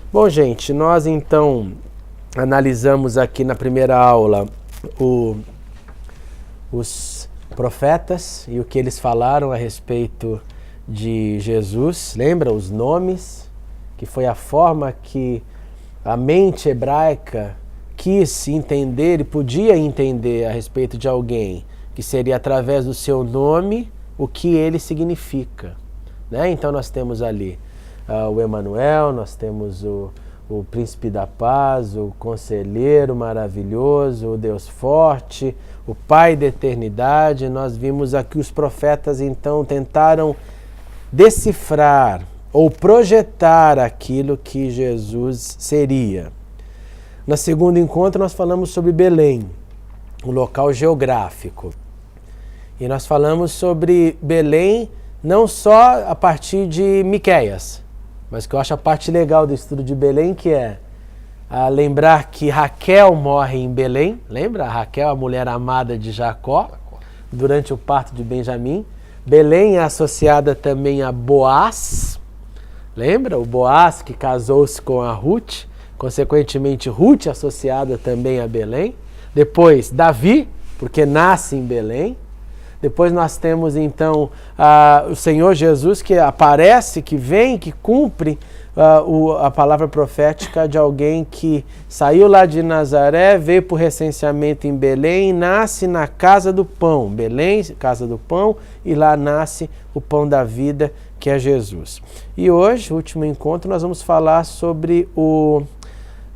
Bom, gente, nós então analisamos aqui na primeira aula os profetas e o que eles falaram a respeito de Jesus. Lembra os nomes, que foi a forma que a mente hebraica quis entender e podia entender a respeito de alguém, que seria através do seu nome o que ele significa, né? Então nós temos ali o Emanuel, nós temos o Príncipe da Paz, o Conselheiro Maravilhoso, o Deus Forte, o Pai da Eternidade. Nós vimos aqui os profetas então tentaram decifrar ou projetar aquilo que Jesus seria. No segundo encontro nós falamos sobre Belém, um local geográfico. E nós falamos sobre Belém não só a partir de Miqueias, mas que eu acho a parte legal do estudo de Belém, que é lembrar que Raquel morre em Belém. Lembra? Raquel, a mulher amada de Jacó, durante o parto de Benjamim. Belém é associada também a Boaz. Lembra? O Boaz que casou-se com a Ruth. Consequentemente, Ruth associada também a Belém. Depois, Davi, porque nasce em Belém. Depois nós temos então o Senhor Jesus que aparece, que vem, que cumpre a palavra profética de alguém que saiu lá de Nazaré, veio para o recenseamento em Belém, nasce na casa do pão. Belém, casa do pão, e lá nasce o pão da vida, que é Jesus. E hoje, último encontro, nós vamos falar sobre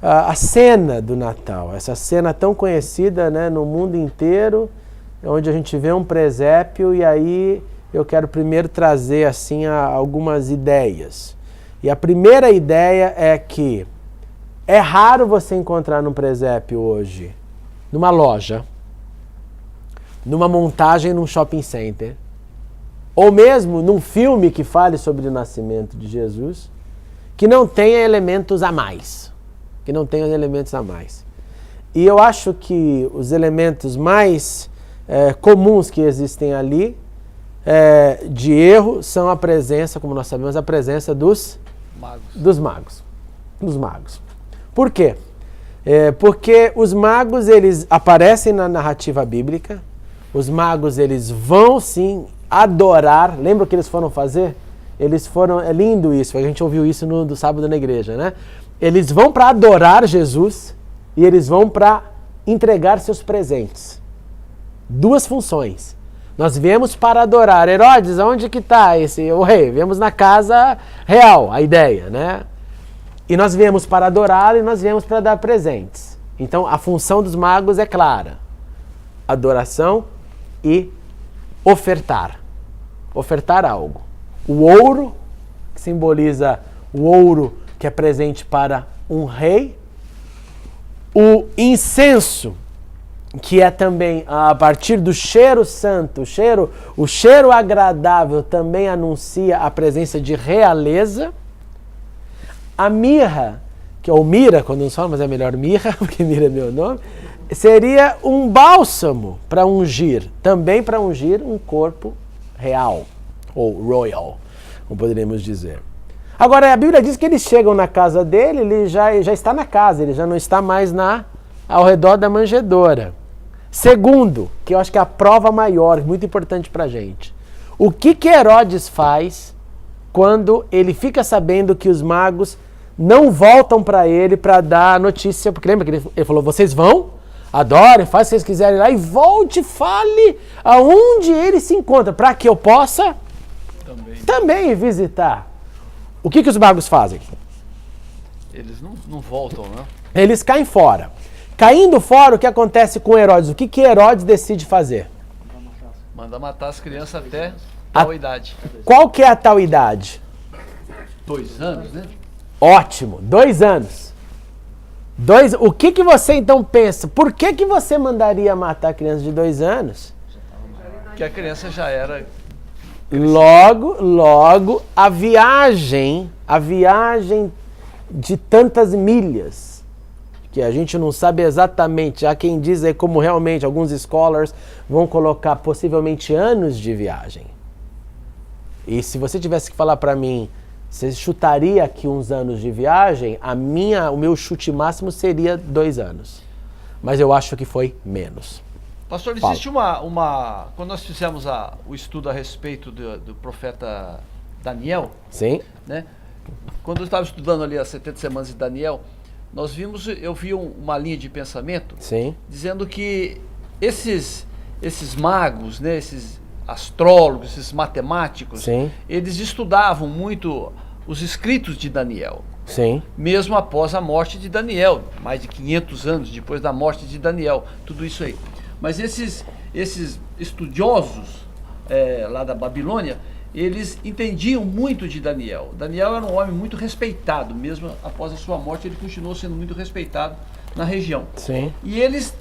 a cena do Natal, essa cena tão conhecida, né, no mundo inteiro, onde a gente vê um presépio, e aí eu quero primeiro trazer assim algumas ideias. E a primeira ideia é que é raro você encontrar num presépio hoje, numa loja, numa montagem num shopping center, ou mesmo num filme que fale sobre o nascimento de Jesus, que não tenha elementos a mais. Que não tenha elementos a mais. E eu acho que os elementos mais comuns que existem ali, de erro, são a presença, como nós sabemos, a presença dos magos. Por quê? Porque os magos, eles aparecem na narrativa bíblica, os magos, eles vão sim adorar. Lembra o que eles foram fazer? Eles foram, é lindo isso, a gente ouviu isso no sábado na igreja, né? Eles vão para adorar Jesus e eles vão para entregar seus presentes. Duas funções. Nós viemos para adorar. Herodes, onde que está o rei? Viemos na casa real, a ideia, né? E nós viemos para adorar e nós viemos para dar presentes. Então a função dos magos é clara. Adoração e ofertar. Ofertar algo. O ouro, que simboliza o ouro que é presente para um rei. O incenso, que é também a partir do cheiro santo, o cheiro agradável também anuncia a presença de realeza. A mirra, ou mira, quando não fala, mas é melhor mirra, porque mira é meu nome, seria um bálsamo para ungir, também para ungir um corpo real, ou royal, como poderíamos dizer. Agora, a Bíblia diz que eles chegam na casa dele, ele já está na casa, ele já não está mais ao redor da manjedoura. Segundo, que eu acho que é a prova maior, muito importante para a gente. O que Herodes faz quando ele fica sabendo que os magos não voltam para ele para dar a notícia? Porque lembra que ele falou, vocês vão, adorem, façam o que vocês quiserem lá e volte, fale aonde ele se encontra, para que eu possa também visitar. O que os magos fazem? Eles não voltam, né? Eles caem fora. Caindo fora, o que acontece com Herodes? O que Herodes decide fazer? Manda matar as crianças até tal idade. Qual que é a tal idade? 2 anos, né? Ótimo, 2 anos. O que você então pensa? Por que você mandaria matar a criança de 2 anos? Porque a criança já era... Logo, a viagem de tantas milhas, que a gente não sabe exatamente, há quem diz aí como realmente alguns scholars vão colocar possivelmente anos de viagem. E se você tivesse que falar para mim Você chutaria aqui uns anos de viagem, o meu chute máximo seria 2 anos. Mas eu acho que foi menos. Pastor, existe uma... Quando nós fizemos o estudo a respeito do profeta Daniel, sim, né? Quando eu estava estudando ali as 70 semanas de Daniel, eu vi uma linha de pensamento, sim, dizendo que esses magos, né, esses astrólogos, esses matemáticos, sim, eles estudavam muito os escritos de Daniel. Sim. Mesmo após a morte de Daniel, mais de 500 anos depois da morte de Daniel, tudo isso aí. Mas esses estudiosos lá da Babilônia, eles entendiam muito de Daniel. Daniel era um homem muito respeitado, mesmo após a sua morte ele continuou sendo muito respeitado na região. Sim. E eles,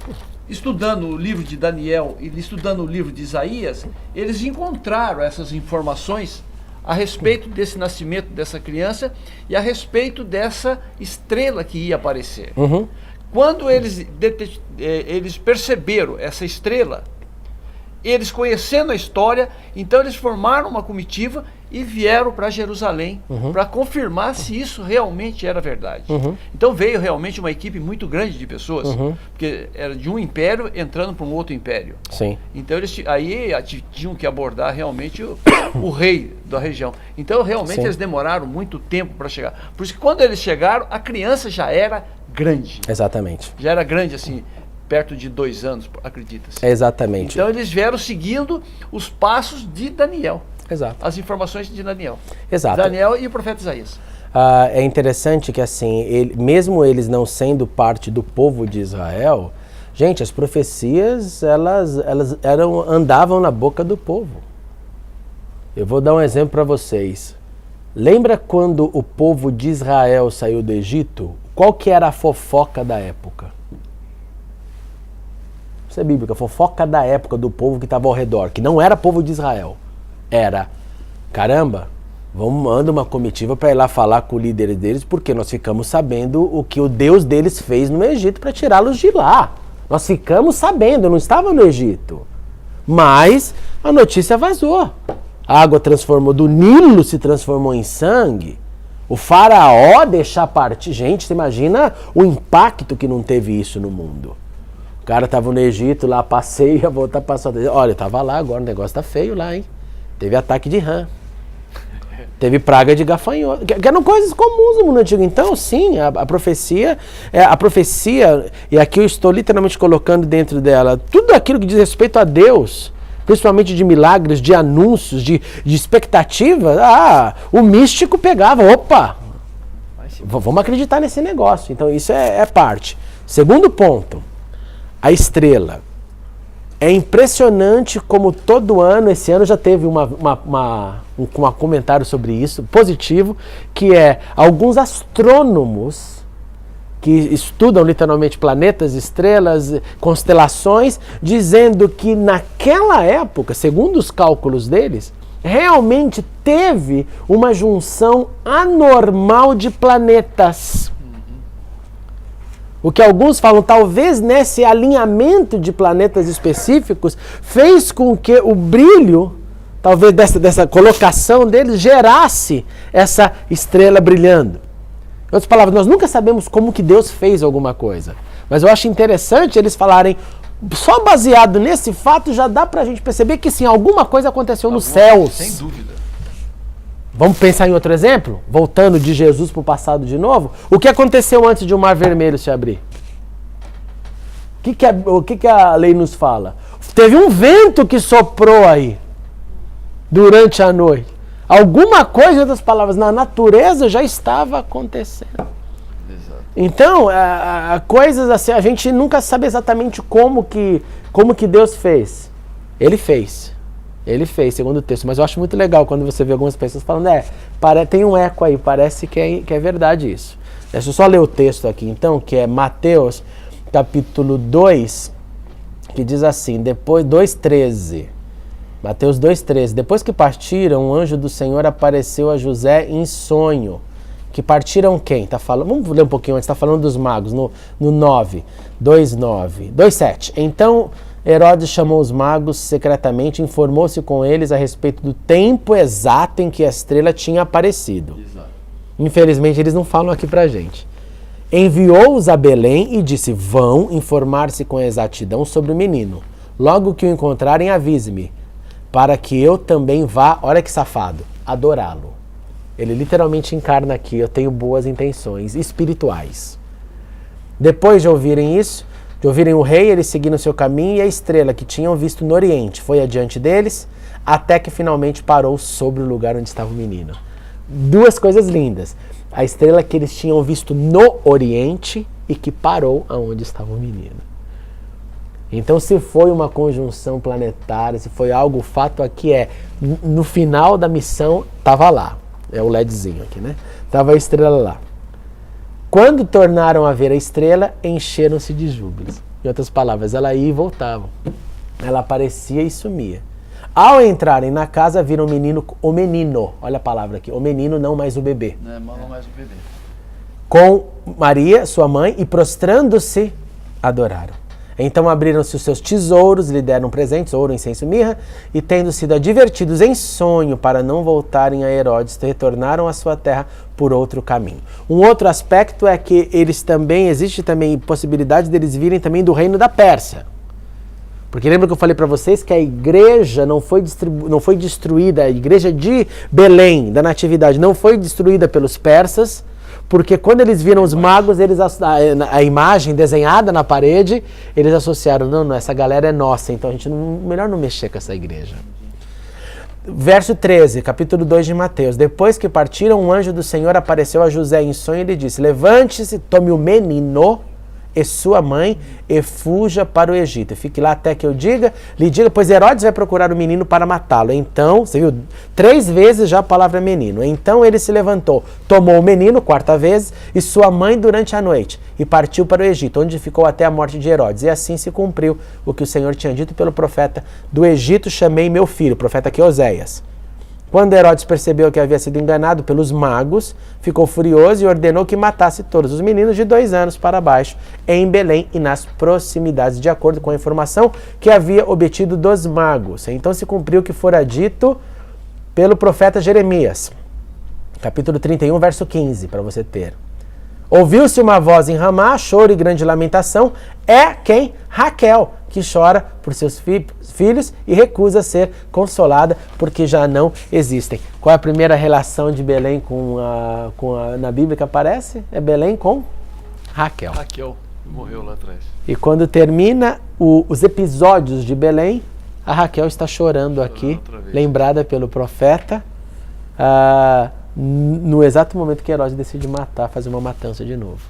estudando o livro de Daniel e estudando o livro de Isaías, eles encontraram essas informações a respeito desse nascimento dessa criança e a respeito dessa estrela que ia aparecer. Uhum. Quando eles perceberam essa estrela, eles conhecendo a história, então eles formaram uma comitiva e vieram para Jerusalém para confirmar se isso realmente era verdade. Então veio realmente uma equipe muito grande de pessoas, porque era de um império entrando para um outro império. Sim. Então eles tinham que abordar realmente o rei da região. Então realmente Sim. eles demoraram muito tempo para chegar. Por isso que quando eles chegaram, a criança já era grande. Exatamente. Já era grande assim, perto de 2 anos, acredita-se. Exatamente. Então eles vieram seguindo os passos de Daniel. Exato. As informações de Daniel. Exato. Daniel e o profeta Isaías. É interessante que assim, mesmo eles não sendo parte do povo de Israel, gente, as profecias elas andavam na boca do povo. Eu vou dar um exemplo para vocês. Lembra quando o povo de Israel saiu do Egito? Qual que era a fofoca da época? Isso é bíblica, a fofoca da época do povo que estava ao redor, que não era povo de Israel. Era, caramba, manda uma comitiva para ir lá falar com o líder deles, porque nós ficamos sabendo o que o Deus deles fez no Egito para tirá-los de lá. Nós ficamos sabendo, eu não estava no Egito. Mas a notícia vazou. A água transformou, do Nilo se transformou em sangue. O faraó deixar partir. Gente, você imagina o impacto que não teve isso no mundo. O cara estava no Egito, lá passeia, ia voltar para sua... Olha, eu estava lá agora, o negócio tá feio lá, hein? Teve ataque de rã. Teve praga de gafanhoto. Que eram coisas comuns no mundo antigo. Então, sim, a profecia, e aqui eu estou literalmente colocando dentro dela, tudo aquilo que diz respeito a Deus, principalmente de milagres, de anúncios, de expectativa, o místico pegava, opa, vamos acreditar nesse negócio. Então, isso é parte. Segundo ponto, a estrela. É impressionante como todo ano, esse ano já teve um comentário sobre isso, positivo, que é alguns astrônomos que estudam literalmente planetas, estrelas, constelações, dizendo que naquela época, segundo os cálculos deles, realmente teve uma junção anormal de planetas. O que alguns falam, talvez nesse alinhamento de planetas específicos, fez com que o brilho, talvez dessa colocação deles, gerasse essa estrela brilhando. Em outras palavras, nós nunca sabemos como que Deus fez alguma coisa. Mas eu acho interessante eles falarem, só baseado nesse fato, já dá pra gente perceber que sim, alguma coisa aconteceu nos céus. Sem dúvida. Vamos pensar em outro exemplo? Voltando de Jesus para o passado de novo. O que aconteceu antes de o Mar Vermelho se abrir? O que a lei nos fala? Teve um vento que soprou aí durante a noite. Alguma coisa, em outras palavras, na natureza já estava acontecendo. Exato. Então, coisas assim, a gente nunca sabe exatamente como que Deus fez. Ele fez. Ele fez, segundo o texto, mas eu acho muito legal quando você vê algumas pessoas falando, tem um eco aí, parece que é verdade isso. Deixa eu só ler o texto aqui então, que é Mateus capítulo 2, que diz assim, depois 2,13, Mateus 2,13, depois que partiram, um anjo do Senhor apareceu a José em sonho. Que partiram quem? Vamos ler um pouquinho antes, está falando dos magos, no 9, 2,9, 2,7. Então Herodes chamou os magos secretamente e informou-se com eles a respeito do tempo exato em que a estrela tinha aparecido. Exato. Infelizmente eles não falam aqui pra gente. Enviou-os a Belém e disse: vão informar-se com exatidão sobre o menino. Logo que o encontrarem, avise-me, para que eu também vá, olha que safado, adorá-lo. Ele literalmente encarna aqui: eu tenho boas intenções espirituais. Depois de ouvirem isso, de ouvirem o rei, eles seguiram seu caminho, e a estrela que tinham visto no oriente foi adiante deles, até que finalmente parou sobre o lugar onde estava o menino. Duas coisas lindas: a estrela que eles tinham visto no oriente e que parou aonde estava o menino. Então, se foi uma conjunção planetária, se foi algo, o fato aqui é, no final da missão, estava lá. É o LEDzinho aqui, né? Estava a estrela lá. Quando tornaram a ver a estrela, encheram-se de júbilo. Em outras palavras, ela ia e voltava. Ela aparecia e sumia. Ao entrarem na casa, viram o menino, olha a palavra aqui, o menino, não mais o bebê. Não mais o bebê. Com Maria, sua mãe, e prostrando-se, adoraram. Então abriram-se os seus tesouros, lhe deram presentes, ouro, incenso e mirra, e tendo sido advertidos em sonho para não voltarem a Herodes, retornaram à sua terra por outro caminho. Um outro aspecto é que existe também possibilidade deles virem também do reino da Pérsia. Porque lembra que eu falei para vocês que a igreja não foi destruída, a igreja de Belém, da Natividade, não foi destruída pelos persas, porque quando eles viram os magos, a imagem desenhada na parede, eles associaram: não, essa galera é nossa, então a gente melhor não mexer com essa igreja. Verso 13, capítulo 2 de Mateus. Depois que partiram, um anjo do Senhor apareceu a José em sonho e lhe disse: levante-se, tome o menino e sua mãe e fuja para o Egito. Fique lá até que eu lhe diga, pois Herodes vai procurar o menino para matá-lo. Então, você viu, 3 vezes já a palavra menino. Então ele se levantou, tomou o menino, 4ª vez, e sua mãe durante a noite, e partiu para o Egito, onde ficou até a morte de Herodes. E assim se cumpriu o que o Senhor tinha dito pelo profeta: do Egito chamei meu filho, o profeta aqui Oséias. Quando Herodes percebeu que havia sido enganado pelos magos, ficou furioso e ordenou que matasse todos os meninos de 2 anos para baixo, em Belém e nas proximidades, de acordo com a informação que havia obtido dos magos. Então se cumpriu o que fora dito pelo profeta Jeremias. Capítulo 31, verso 15, para você ter. Ouviu-se uma voz em Ramá, choro e grande lamentação. É quem? Raquel, que chora por seus filhos e recusa ser consolada porque já não existem. Qual é a primeira relação de Belém na Bíblia que aparece? É Belém com Raquel. Raquel morreu lá atrás. E quando termina os episódios de Belém, a Raquel está chorando aqui, lembrada pelo profeta, no exato momento que Herodes decide fazer uma matança de novo.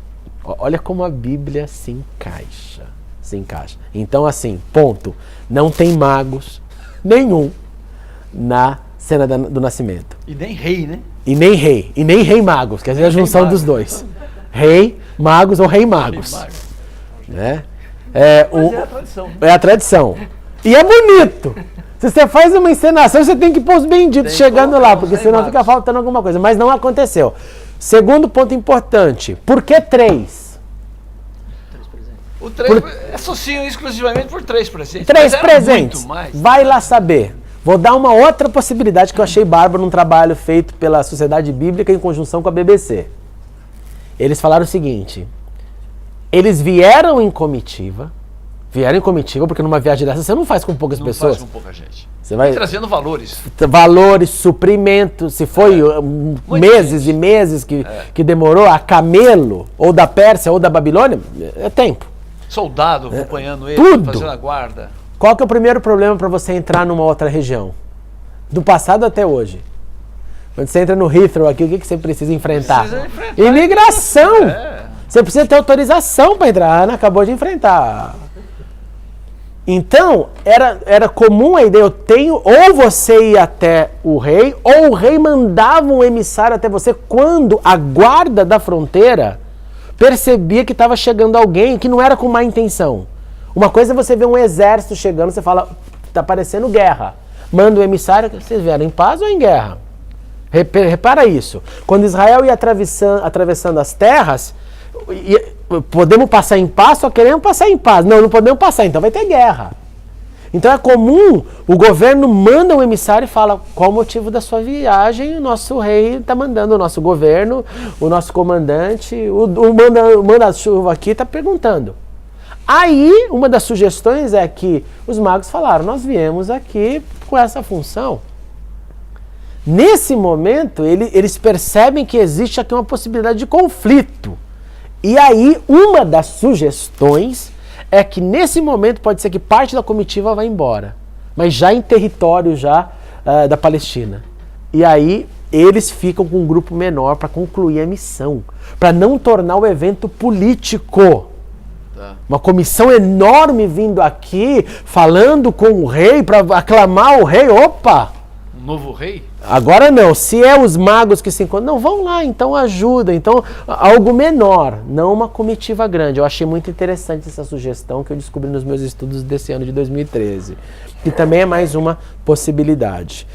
Olha como a Bíblia se encaixa. Então, assim, ponto. Não tem magos nenhum na cena do nascimento. E nem rei, né? E nem rei magos, quer dizer, a junção dos dois. Rei, magos ou rei magos. Né? É a tradição. É a tradição. E é bonito. Se você faz uma encenação, você tem que pôr os benditos chegando lá, porque senão fica faltando alguma coisa. Mas não aconteceu. Segundo ponto importante. Por que 3? O 3 associam exclusivamente por 3 presentes. 3 presentes. Vai lá saber. Vou dar uma outra possibilidade que eu achei bárbaro num trabalho feito pela Sociedade Bíblica em conjunção com a BBC. Eles falaram o seguinte: eles vieram em comitiva, porque numa viagem dessa você não faz com poucas pessoas. Não faz com pouca gente. Você vai trazendo valores. Suprimentos. Se foi meses e meses que demorou, a camelo, ou da Pérsia, ou da Babilônia, é tempo. Soldado acompanhando ele, fazendo a guarda. Qual que é o primeiro problema para você entrar numa outra região? Do passado até hoje. Quando você entra no Heathrow aqui, o que você precisa enfrentar? Imigração! Você precisa ter autorização para entrar. A Ana acabou de enfrentar. Então, era comum a ideia, ou você ia até o rei, ou o rei mandava um emissário até você quando a guarda da fronteira percebia que estava chegando alguém que não era com má intenção. Uma coisa é você ver um exército chegando, você fala, está parecendo guerra. Manda o emissário, vocês vieram em paz ou em guerra? Repara isso. Quando Israel ia atravessando as terras, podemos passar em paz, só queremos passar em paz. Não podemos passar, então vai ter guerra. Então é comum, o governo manda um emissário e fala qual o motivo da sua viagem, o nosso rei está mandando, o nosso governo, o nosso comandante, o manda-chuva aqui está perguntando. Aí, uma das sugestões é que os magos falaram, nós viemos aqui com essa função. Nesse momento, eles percebem que existe aqui uma possibilidade de conflito. E aí, uma das sugestões é que nesse momento pode ser que parte da comitiva vá embora, mas já em território da Palestina. E aí, eles ficam com um grupo menor para concluir a missão, para não tornar o evento político. Uma comissão enorme vindo aqui, falando com o rei, para aclamar o rei. Opa! Um novo rei? Agora não, se é os magos que se encontram, não, vão lá, então ajuda, então algo menor, não uma comitiva grande. Eu achei muito interessante essa sugestão que eu descobri nos meus estudos desse ano de 2013, que também é mais uma possibilidade.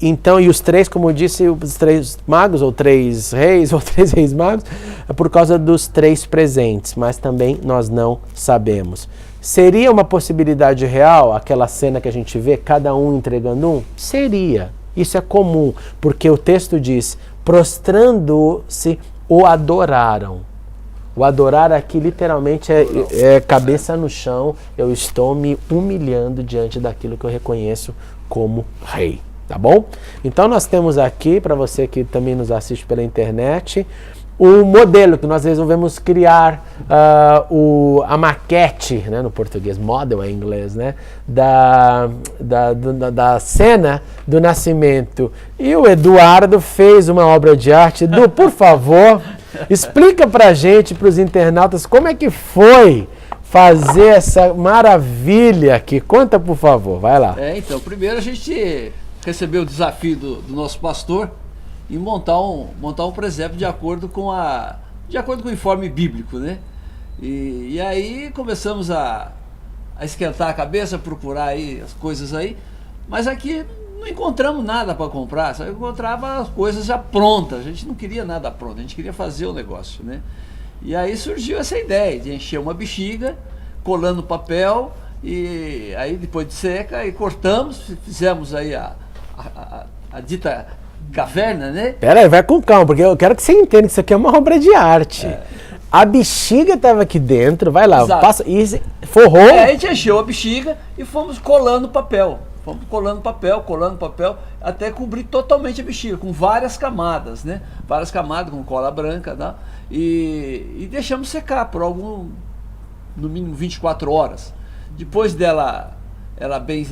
Então, os três, como eu disse, os três magos, ou três reis magos, é por causa dos três presentes, mas também nós não sabemos. Seria uma possibilidade real aquela cena que a gente vê, cada um entregando um? Seria. Isso é comum, porque o texto diz, prostrando-se, o adoraram. O adorar aqui literalmente é cabeça no chão, eu estou me humilhando diante daquilo que eu reconheço como rei. Tá bom? Então nós temos aqui, para você que também nos assiste pela internet, o modelo que nós resolvemos criar, a maquete, né, no português, model é em inglês, né, da cena do nascimento. E o Eduardo fez uma obra de arte. Edu, por favor, explica pra gente, pros internautas, como é que foi fazer essa maravilha aqui. Conta, por favor, vai lá. Então, primeiro a gente recebeu o desafio do nosso pastor e montar um presépio de acordo com o informe bíblico, né? E aí começamos a esquentar a cabeça, procurar aí as coisas aí, mas aqui não encontramos nada para comprar, só encontrava as coisas já prontas. A gente não queria nada pronto, a gente queria fazer o negócio, né? E aí surgiu essa ideia de encher uma bexiga, colando papel, e aí depois de seca, aí cortamos, fizemos aí a dita caverna, né? Pera aí, vai com calma, porque eu quero que você entenda que isso aqui é uma obra de arte. A bexiga estava aqui dentro, vai lá, passa, e forrou. A gente encheu a bexiga e fomos colando papel. Fomos colando papel, até cobrir totalmente a bexiga, com várias camadas, né? Várias camadas com cola branca, né? E deixamos secar por no mínimo 24 horas. Depois dela, ela bem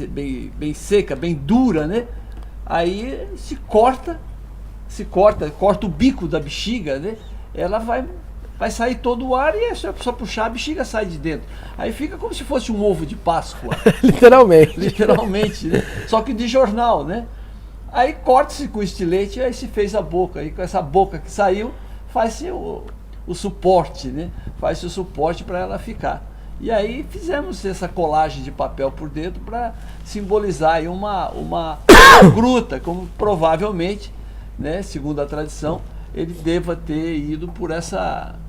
seca, bem dura, né? Aí corta o bico da bexiga, né? Ela vai sair todo o ar e é só puxar, a bexiga sai de dentro. Aí fica como se fosse um ovo de Páscoa. Literalmente, né? Só que de jornal, né? Aí corta-se com o estilete e aí se fez a boca. Aí com essa boca que saiu, faz-se o suporte, né? Faz-se o suporte para ela ficar. E aí fizemos essa colagem de papel por dentro para simbolizar aí uma gruta, como provavelmente, né, segundo a tradição, ele deva ter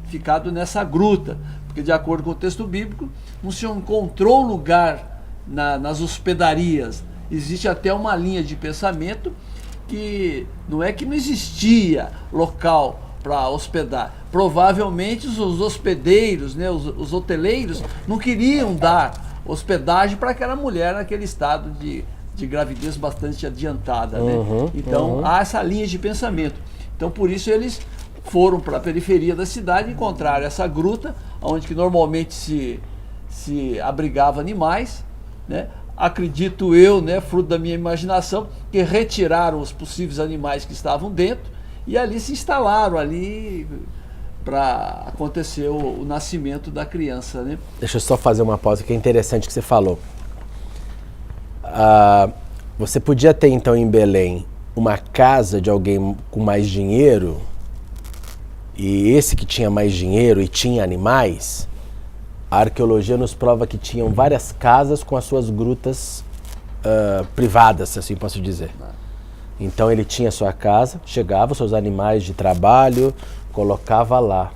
ficado nessa gruta, porque de acordo com o texto bíblico, não se encontrou lugar nas hospedarias. Existe até uma linha de pensamento que não é que não existia local para hospedar. Provavelmente os hospedeiros, né, os hoteleiros, não queriam dar hospedagem para aquela mulher naquele estado de gravidez bastante adiantada, né? Então há essa linha de pensamento. Então por isso eles foram para a periferia da cidade e encontraram essa gruta, onde que normalmente se abrigava animais, né? Acredito eu, né, fruto da minha imaginação, que retiraram os possíveis animais que estavam dentro e ali se instalaram ali para acontecer o nascimento da criança, né? Deixa eu só fazer uma pausa que é interessante que você falou. Você podia ter então em Belém uma casa de alguém com mais dinheiro, e esse que tinha mais dinheiro e tinha animais, a arqueologia nos prova que tinham várias casas com as suas grutas privadas, se assim posso dizer. Então ele tinha sua casa, chegava os seus animais de trabalho, colocava lá.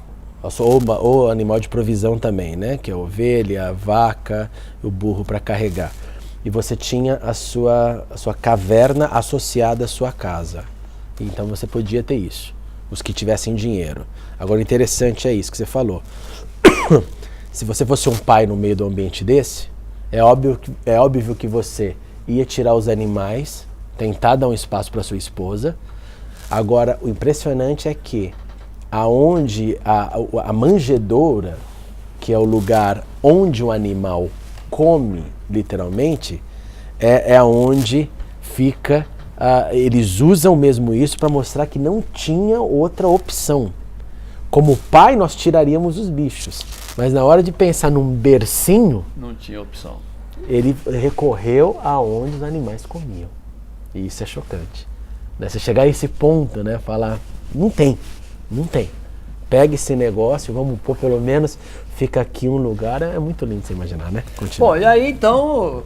Ou animal de provisão também, né? Que é a ovelha, a vaca, o burro para carregar. E você tinha a sua caverna associada à sua casa. Então você podia ter isso, os que tivessem dinheiro. Agora, interessante é isso que você falou. Se você fosse um pai no meio do ambiente desse, é óbvio que você ia tirar os animais, tentar dar um espaço para sua esposa. Agora, o impressionante é que aonde a manjedoura, que é o lugar onde o animal come, literalmente, é onde fica... eles usam mesmo isso para mostrar que não tinha outra opção. Como pai, nós tiraríamos os bichos. Mas na hora de pensar num bercinho... Não tinha opção. Ele recorreu aonde os animais comiam. E isso é chocante. Né? Você chegar a esse ponto, né? Falar, não tem. Pega esse negócio, vamos pôr pelo menos, fica aqui um lugar. É muito lindo você imaginar, né? Continua. Bom, e aí então,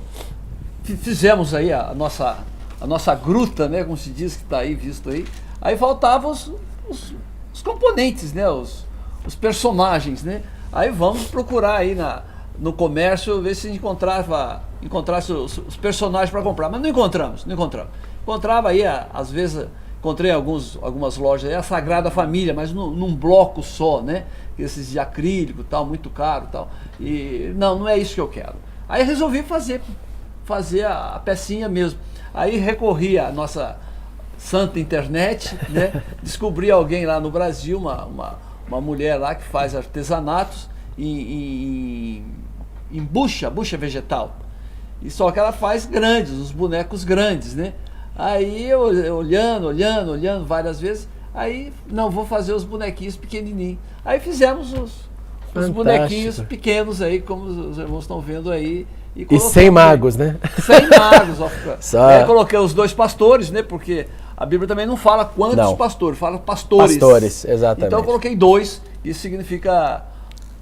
fizemos aí a nossa gruta, né? Como se diz, que está aí, visto aí. Aí faltavam os componentes, né? Os personagens, né? Aí vamos procurar aí no comércio, ver se encontrasse os personagens para comprar. Mas não encontramos. Encontrava aí, às vezes, encontrei algumas lojas aí, a Sagrada Família, mas num bloco só, né? Esses de acrílico, tal, muito caro, tal. E não é isso que eu quero. Aí resolvi fazer a pecinha mesmo. Aí recorri à nossa santa internet, né? Descobri alguém lá no Brasil, uma mulher lá que faz artesanatos em bucha vegetal. E só que ela faz grandes, os bonecos grandes, né? Aí eu olhando várias vezes, aí não, vou fazer os bonequinhos pequenininhos. Aí fizemos os bonequinhos pequenos aí, como os irmãos estão vendo aí. E sem magos, né? Sem magos. Aí coloquei os 2 pastores, né? Porque a Bíblia também não fala quantos pastores, fala pastores. Pastores, exatamente. Então eu coloquei 2, isso significa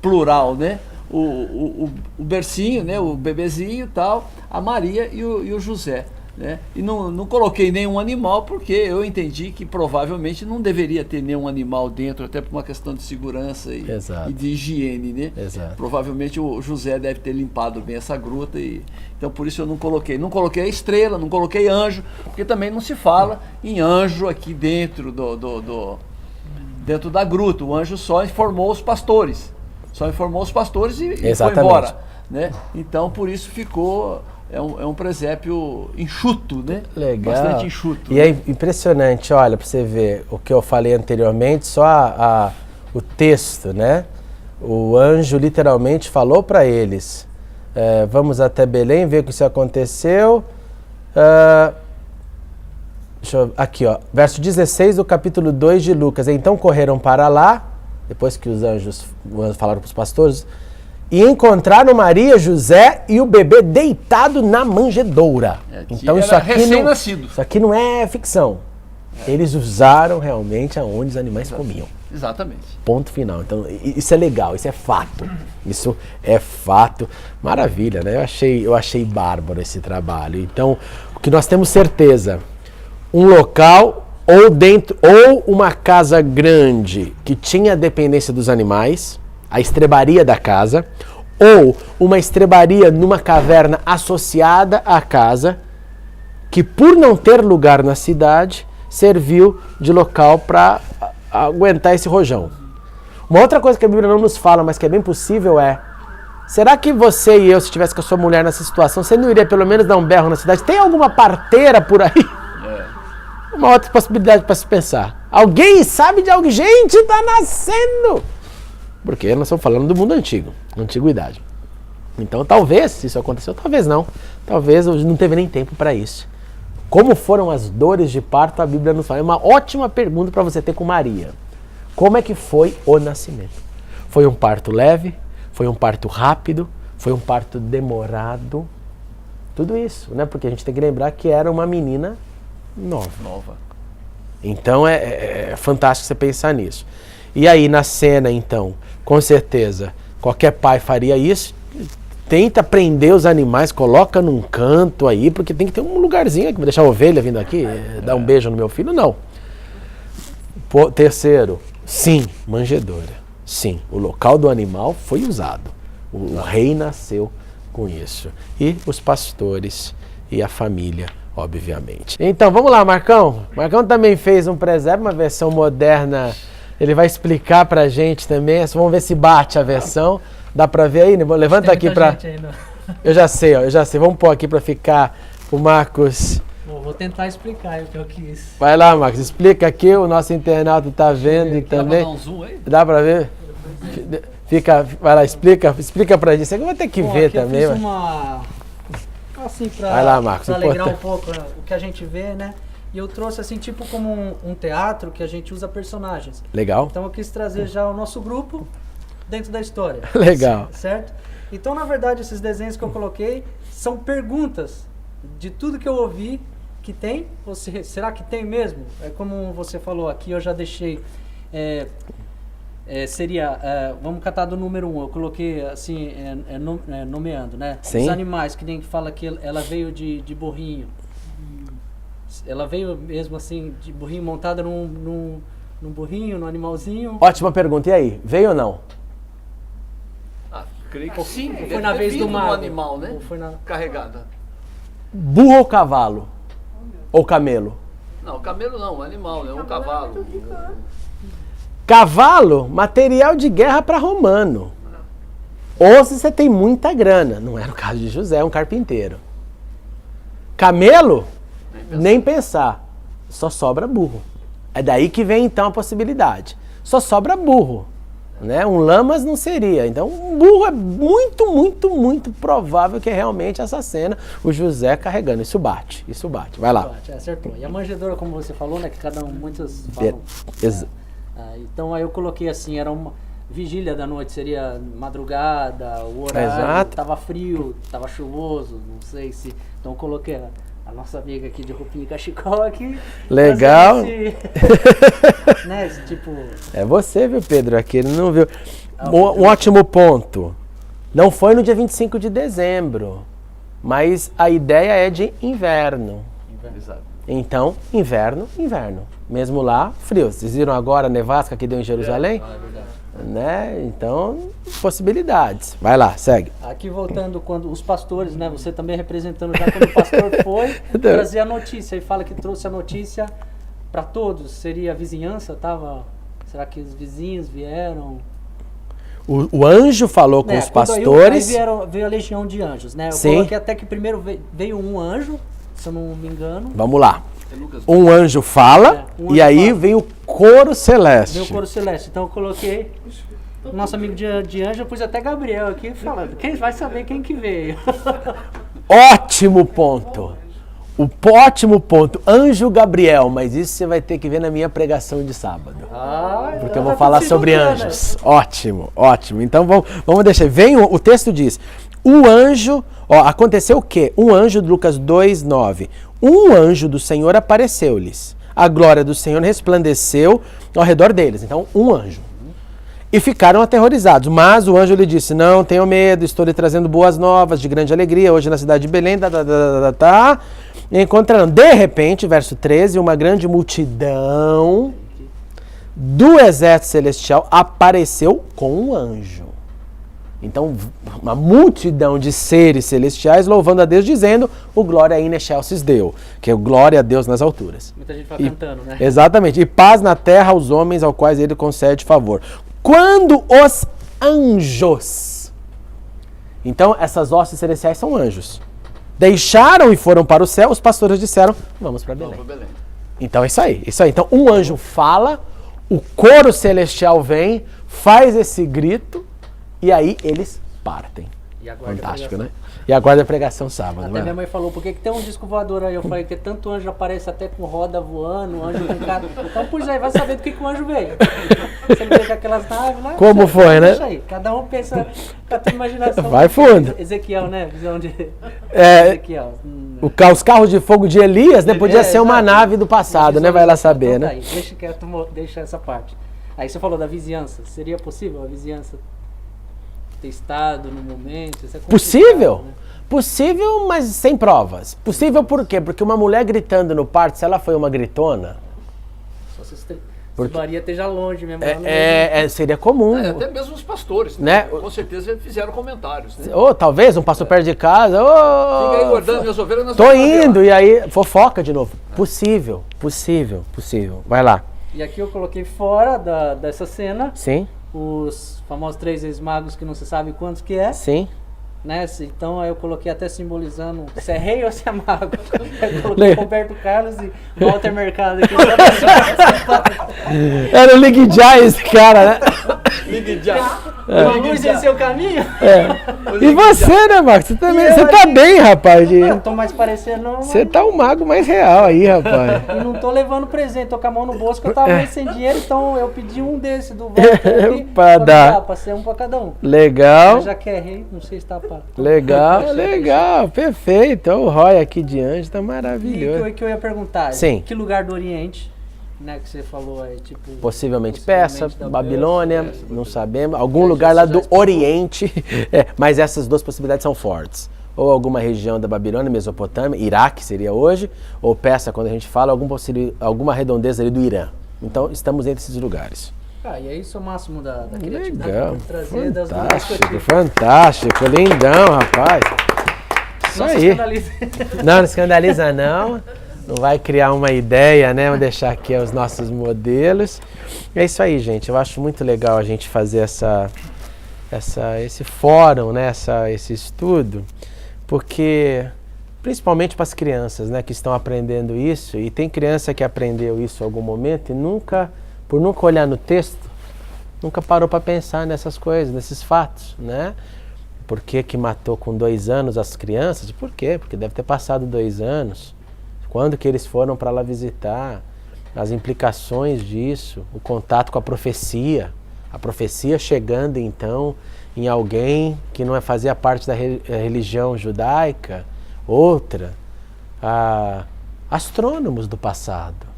plural, né? O bercinho, né? O bebezinho e tal, a Maria e o José. Né? E não coloquei nenhum animal porque eu entendi que provavelmente não deveria ter nenhum animal dentro, até por uma questão de segurança e de higiene, né? Exato. Provavelmente o José deve ter limpado bem essa gruta, então por isso eu não coloquei. Não coloquei a estrela, não coloquei anjo, porque também não se fala em anjo aqui dentro dentro da gruta. O anjo só informou os pastores. E foi embora. Né? Então por isso ficou... É um presépio enxuto, né? Legal. Bastante enxuto. E é impressionante, olha, para você ver o que eu falei anteriormente, só o texto, né? O anjo literalmente falou para eles, vamos até Belém, ver o que isso aconteceu. Aqui, ó, verso 16 do capítulo 2 de Lucas. Então correram para lá, depois que os anjos falaram para os pastores, e encontraram Maria, José e o bebê deitado na manjedoura. Então isso aqui não é ficção. Eles usaram realmente aonde os animais comiam. Exatamente. Ponto final. Então isso é legal, isso é fato. Isso é fato. Maravilha, né? Eu achei bárbaro esse trabalho. Então, o que nós temos certeza, um local ou uma casa grande que tinha a dependência dos animais, a estrebaria da casa, ou uma estrebaria numa caverna associada à casa, que por não ter lugar na cidade, serviu de local para aguentar esse rojão. Uma outra coisa que a Bíblia não nos fala, mas que é bem possível será que você e eu, se estivesse com a sua mulher nessa situação, você não iria pelo menos dar um berro na cidade? Tem alguma parteira por aí? Uma outra possibilidade para se pensar. Alguém sabe de alguém? Gente, está nascendo! Porque nós estamos falando do mundo antigo, antiguidade. Então talvez, se isso aconteceu, talvez não. Talvez não teve nem tempo para isso. Como foram as dores de parto, a Bíblia nos fala. É uma ótima pergunta para você ter com Maria. Como é que foi o nascimento? Foi um parto leve? Foi um parto rápido? Foi um parto demorado? Tudo isso, né? Porque a gente tem que lembrar que era uma menina nova. Então é fantástico você pensar nisso. E aí na cena, então, com certeza, qualquer pai faria isso. Tenta prender os animais, coloca num canto aí, porque tem que ter um lugarzinho aqui. Vou deixar a ovelha vindo aqui, dar um beijo no meu filho? Não. Terceiro, sim, manjedoura. Sim, o local do animal foi usado. O rei nasceu com isso. E os pastores e a família, obviamente. Então, vamos lá, Marcão. Marcão também fez um presépio, uma versão moderna. Ele vai explicar pra gente também. Vamos ver se bate a versão. Dá pra ver aí? Levanta aqui pra... Eu já sei, ó, eu já sei. Vamos pôr aqui pra ficar o Marcos... Vou tentar explicar o que eu quis. Vai lá, Marcos. Explica aqui. O nosso internauto tá vendo e também... Dá pra dar um zoom aí? Dá pra ver? Vai lá, explica pra gente. Você vai ter que ver também. Eu fiz uma... Assim, vai lá, Marcos. Pra alegrar um pouco o que a gente vê, né? E eu trouxe assim, tipo como um teatro que a gente usa personagens. Legal. Então eu quis trazer já o nosso grupo dentro da história. Legal. Certo? Então, na verdade, esses desenhos que eu coloquei são perguntas de tudo que eu ouvi que tem. Será que tem mesmo? É como você falou aqui, eu já deixei... vamos catar do número 1, eu coloquei assim, nomeando, né? Sim. Os animais, que nem fala que ela veio de burrinho. Ela veio mesmo assim, de burrinho, montada num burrinho, num animalzinho. Ótima pergunta. E aí, veio ou não? Creio que sim. Ou foi na vez do mar? Animal, né? Ou foi Carregada. Burro ou cavalo? Ou camelo? Não, camelo não, animal, né? Um cavalo. Cavalo, material de guerra para romano. Ou se você tem muita grana. Não era o caso de José, é um carpinteiro. Camelo, nem pensar. Só sobra burro. É daí que vem então a possibilidade. Só sobra burro. Né? Um lamas não seria. Então, um burro é muito, muito, muito provável que é realmente essa cena, o José carregando. Isso bate. Vai lá. Acertou. E a manjedoura, como você falou, né? Que cada um, muitos falam. Então aí eu coloquei assim, era uma vigília da noite, seria madrugada, o horário, exato. Tava frio, tava chuvoso, não sei se... Então eu coloquei a nossa amiga aqui de roupinha e cachecol aqui. Legal. Né, esse tipo... É você, viu, Pedro? Aqui ele não viu. Um ótimo ponto. Não foi no dia 25 de dezembro, mas a ideia é de inverno. Exato. Então, inverno. Mesmo lá, frio. Vocês viram agora a nevasca que deu em Jerusalém? É verdade. Né? Então, possibilidades. Vai lá, segue. Aqui voltando, quando os pastores, né? Você também representando já quando o pastor foi trazer a notícia. E fala que trouxe a notícia para todos. Seria a vizinhança, tava? Será que os vizinhos vieram? O anjo falou com os pastores. Aí veio a legião de anjos, né? Eu coloquei até que primeiro veio um anjo, se eu não me engano. Vamos lá. Um anjo fala e aí vem o coro celeste. Veio o coro celeste. Então eu coloquei o nosso amigo de anjo, eu pus até Gabriel aqui falando. Quem vai saber quem que veio? Ótimo ponto. Ótimo ponto. Anjo Gabriel, mas isso você vai ter que ver na minha pregação de sábado. Porque eu vou falar sobre anjos. Ótimo. Então vamos deixar. O texto diz: o anjo, aconteceu o quê? Um anjo, Lucas 2:9. Um anjo do Senhor apareceu-lhes. A glória do Senhor resplandeceu ao redor deles. Então, um anjo. E ficaram aterrorizados. Mas o anjo lhe disse: não tenham medo, estou lhe trazendo boas novas de grande alegria. Hoje na cidade de Belém, E encontraram, de repente, verso 13, uma grande multidão do exército celestial apareceu com um anjo. Então, uma multidão de seres celestiais louvando a Deus, dizendo o glória in excelsis Deo, que é o glória a Deus nas alturas. Muita gente vai cantando, né? Exatamente. E paz na terra aos homens aos quais ele concede favor. Quando os anjos... Então, essas hostes celestiais são anjos. Deixaram e foram para o céu, os pastores disseram, vamos para Belém. Então é isso aí. Então, um anjo fala, o coro celestial vem, faz esse grito, e aí eles partem. Fantástico, né? E aguarda a pregação sábado. Até minha mãe falou, por que tem um disco voador aí? Eu falei que tanto anjo aparece até com roda voando, anjo com cara. Então, pois aí, vai saber do que o anjo veio. Você não vê com aquelas naves lá? Como foi, né? Deixa aí, cada um pensa com a tua imaginação. Vai fundo. Ezequiel, né? Visão de Ezequiel. Os carros de fogo de Elias, né? Podia ser uma nave do passado, né? Vai lá saber, então, né? Aí, deixa essa parte. Aí você falou da vizinhança. Seria possível a vizinhança ter estado no momento? Isso é possível? Né? Possível, mas sem provas. Possível por quê? Porque uma mulher gritando no parto, se ela foi uma gritona... Maria esteja longe mesmo. Seria comum. Até mesmo os pastores, né? Com certeza fizeram comentários. Né? Ou talvez um pastor perto de casa. Fica aí guardando minhas ovelhas. Tô indo, e aí fofoca de novo. Possível. Vai lá. E aqui eu coloquei fora dessa cena. Sim. Os famosos 3 ex-magos que não se sabe quantos que é. Sim. Né? Então aí eu coloquei até simbolizando se é rei ou se é mago. Eu coloquei Roberto Carlos e Walter Mercado aqui. Era o Ligue Já esse cara, né? Ligue Já. Uma luz em seu caminho? E você, né, Marcos? Você também, você tá bem, rapaz. Não tô mais parecendo... Você tá um mago mais real aí, rapaz. E não tô levando presente, tô com a mão no bolso que eu tava meio sem dinheiro, então eu pedi um desse do Walter aqui, pra dar. Pra ser um pra cada um. Legal. Já que é rei, não sei se tá pra... Legal, perfeito. O Roy aqui diante tá maravilhoso. E o que eu ia perguntar? Sim. Que lugar do Oriente, né, que você falou aí, tipo... Possivelmente Persa, Babilônia, não sabemos. Algum lugar lá do Oriente, mas essas duas possibilidades são fortes. Ou alguma região da Babilônia, Mesopotâmia, Iraque seria hoje, ou Persa, quando a gente fala, alguma redondeza ali do Irã. Então, estamos entre esses lugares. E é isso o máximo da criatividade. Legal, Trazer fantástico, lindão, rapaz. Isso aí. Não escandaliza não. Não vai criar uma ideia, né? Vamos deixar aqui os nossos modelos. É isso aí, gente. Eu acho muito legal a gente fazer esse fórum, né? Esse estudo, porque principalmente para as crianças, né? Que estão aprendendo isso, e tem criança que aprendeu isso em algum momento e por nunca olhar no texto, nunca parou para pensar nessas coisas, nesses fatos, né? Por que matou com 2 anos as crianças? Por quê? Porque deve ter passado 2 anos. Quando que eles foram para lá visitar, as implicações disso, o contato com a profecia chegando então em alguém que não fazia parte da religião judaica, outra, astrônomos do passado,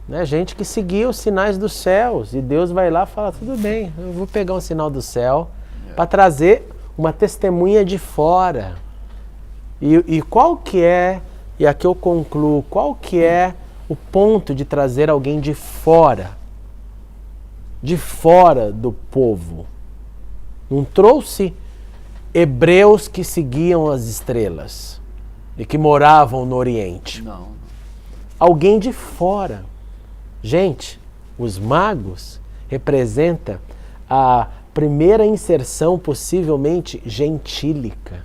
né? Gente que seguia os sinais dos céus, e Deus vai lá e fala, tudo bem, eu vou pegar um sinal do céu para trazer uma testemunha de fora. E qual que é, e aqui eu concluo, qual que é o ponto de trazer alguém de fora do povo? Não trouxe hebreus que seguiam as estrelas e que moravam no Oriente. Não. Alguém de fora. Gente, os magos representam a primeira inserção possivelmente gentílica.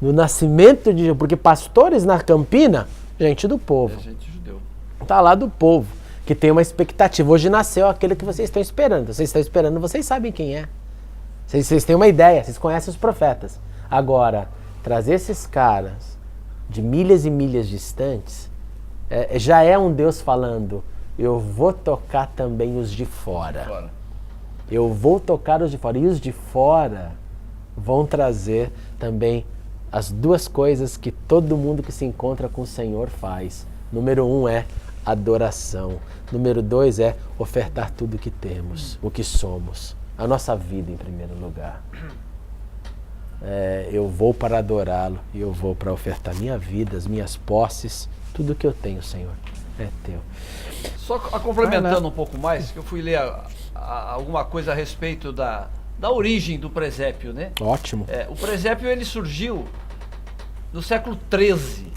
No nascimento de... Porque pastores na Campina, gente do povo. Gente judeu. Tá lá do povo, que tem uma expectativa. Hoje nasceu aquele que vocês estão esperando. Vocês estão esperando, vocês sabem quem é. Vocês têm uma ideia, vocês conhecem os profetas. Agora, trazer esses caras de milhas e milhas distantes, já é um Deus falando, eu vou tocar também os de fora. Eu vou tocar os de fora. E os de fora vão trazer também as duas coisas que todo mundo que se encontra com o Senhor faz. Número 1 é adoração. Número 2 é ofertar tudo o que temos, o que somos. A nossa vida em primeiro lugar. Eu vou para adorá-lo e eu vou para ofertar minha vida, as minhas posses, tudo que eu tenho, Senhor, é teu. Só complementando um pouco mais, que eu fui ler alguma coisa a respeito da origem do presépio, né? Ótimo. O presépio ele surgiu no século XIII.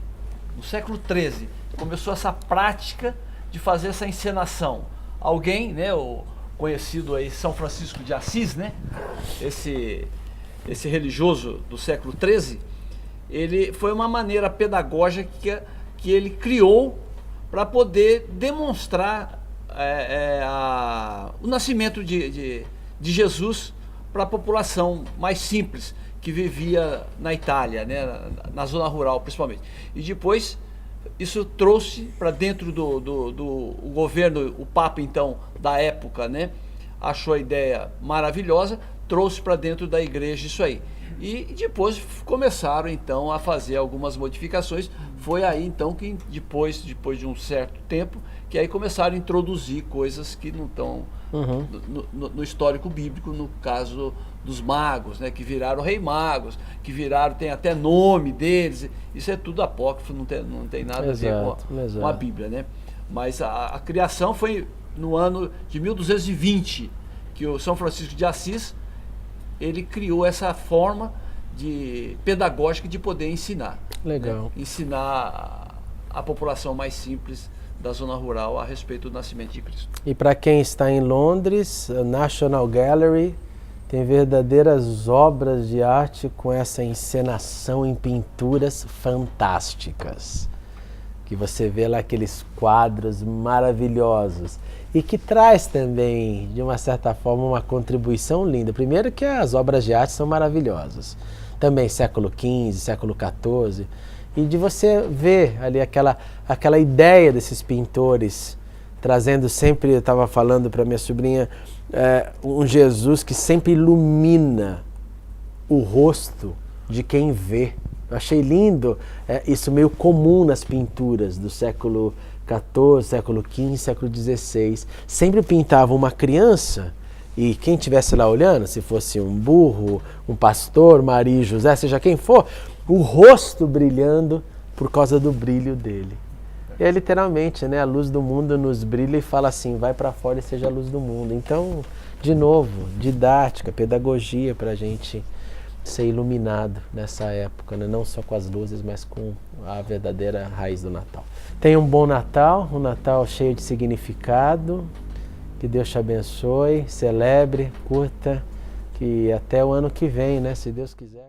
No século XIII começou essa prática de fazer essa encenação. Alguém, né, o conhecido aí São Francisco de Assis, né? Esse religioso do século XIII, ele foi uma maneira pedagógica que ele criou para poder demonstrar o nascimento de Jesus para a população mais simples que vivia na Itália, né, na zona rural principalmente. E depois isso trouxe para dentro do governo, o Papa então da época, né, achou a ideia maravilhosa, trouxe para dentro da igreja isso aí. E depois começaram então a fazer algumas modificações. Foi aí então que depois de um certo tempo, que aí começaram a introduzir coisas que não estão no histórico bíblico, no caso dos magos, né, que viraram rei magos, que viraram, tem até nome deles. Isso é tudo apócrifo, não tem nada a ver com a Bíblia, né? Mas a criação foi no ano de 1220, que o São Francisco de Assis, ele criou essa forma pedagógica de poder ensinar. Legal. Né? Ensinar a população mais simples da zona rural a respeito do nascimento de Cristo. E para quem está em Londres, a National Gallery tem verdadeiras obras de arte com essa encenação em pinturas fantásticas. Que você vê lá aqueles quadros maravilhosos e que traz também, de uma certa forma, uma contribuição linda. Primeiro que as obras de arte são maravilhosas, também século XV, século XIV, e de você ver ali aquela ideia desses pintores, trazendo sempre, eu estava falando para minha sobrinha, um Jesus que sempre ilumina o rosto de quem vê. Eu achei lindo, isso meio comum nas pinturas do século XIV, século XV, século XVI. Sempre pintava uma criança e quem estivesse lá olhando, se fosse um burro, um pastor, Maria e José, seja quem for, o rosto brilhando por causa do brilho dele. E é literalmente, né, a luz do mundo nos brilha e fala assim, vai para fora e seja a luz do mundo. Então, de novo, didática, pedagogia para a gente ser iluminado nessa época, né? Não só com as luzes, mas com a verdadeira raiz do Natal. Tenha um bom Natal, um Natal cheio de significado, que Deus te abençoe, celebre, curta, que até o ano que vem, né? Se Deus quiser.